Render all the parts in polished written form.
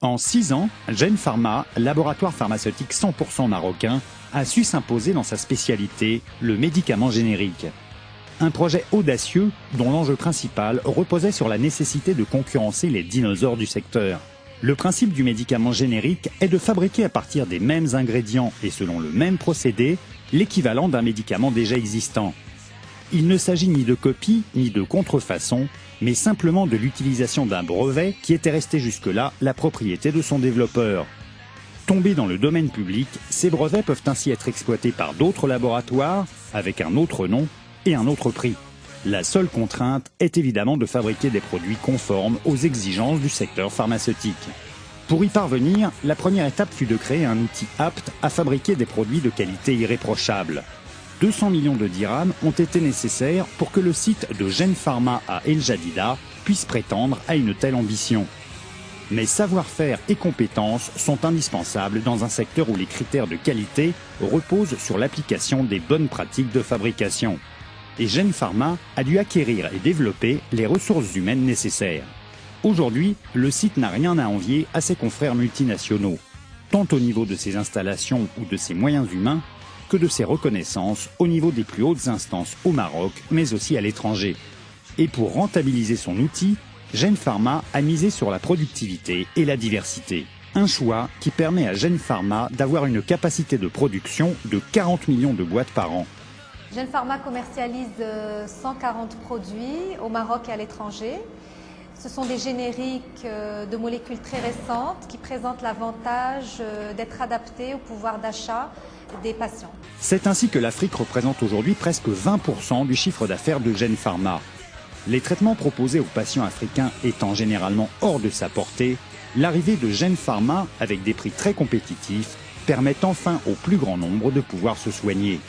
En 6 ans, Gene Pharma, laboratoire pharmaceutique 100% marocain, a su s'imposer dans sa spécialité, le médicament générique. Un projet audacieux dont l'enjeu principal reposait sur la nécessité de concurrencer les dinosaures du secteur. Le principe du médicament générique est de fabriquer à partir des mêmes ingrédients et selon le même procédé, l'équivalent d'un médicament déjà existant. Il ne s'agit ni de copie ni de contrefaçon, mais simplement de l'utilisation d'un brevet qui était resté jusque-là la propriété de son développeur. Tombés dans le domaine public, ces brevets peuvent ainsi être exploités par d'autres laboratoires, avec un autre nom et un autre prix. La seule contrainte est évidemment de fabriquer des produits conformes aux exigences du secteur pharmaceutique. Pour y parvenir, la première étape fut de créer un outil apte à fabriquer des produits de qualité irréprochable. 200 millions de dirhams ont été nécessaires pour que le site de Gene Pharma à El Jadida puisse prétendre à une telle ambition. Mais savoir-faire et compétences sont indispensables dans un secteur où les critères de qualité reposent sur l'application des bonnes pratiques de fabrication. Et Gene Pharma a dû acquérir et développer les ressources humaines nécessaires. Aujourd'hui, le site n'a rien à envier à ses confrères multinationaux, tant au niveau de ses installations ou de ses moyens humains, que de ses reconnaissances au niveau des plus hautes instances au Maroc, mais aussi à l'étranger. Et pour rentabiliser son outil, Gene Pharma a misé sur la productivité et la diversité. Un choix qui permet à Gene Pharma d'avoir une capacité de production de 40 millions de boîtes par an. Gene Pharma commercialise 140 produits au Maroc et à l'étranger. Ce sont des génériques de molécules très récentes qui présentent l'avantage d'être adaptés au pouvoir d'achat des patients. C'est ainsi que l'Afrique représente aujourd'hui presque 20% du chiffre d'affaires de Gene Pharma. Les traitements proposés aux patients africains étant généralement hors de sa portée, l'arrivée de Gene Pharma avec des prix très compétitifs permet enfin au plus grand nombre de pouvoir se soigner.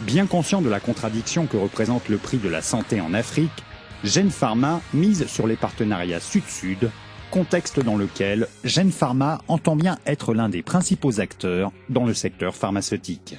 Bien conscient de la contradiction que représente le prix de la santé en Afrique, Gene Pharma mise sur les partenariats sud-sud, contexte dans lequel Gene Pharma entend bien être l'un des principaux acteurs dans le secteur pharmaceutique.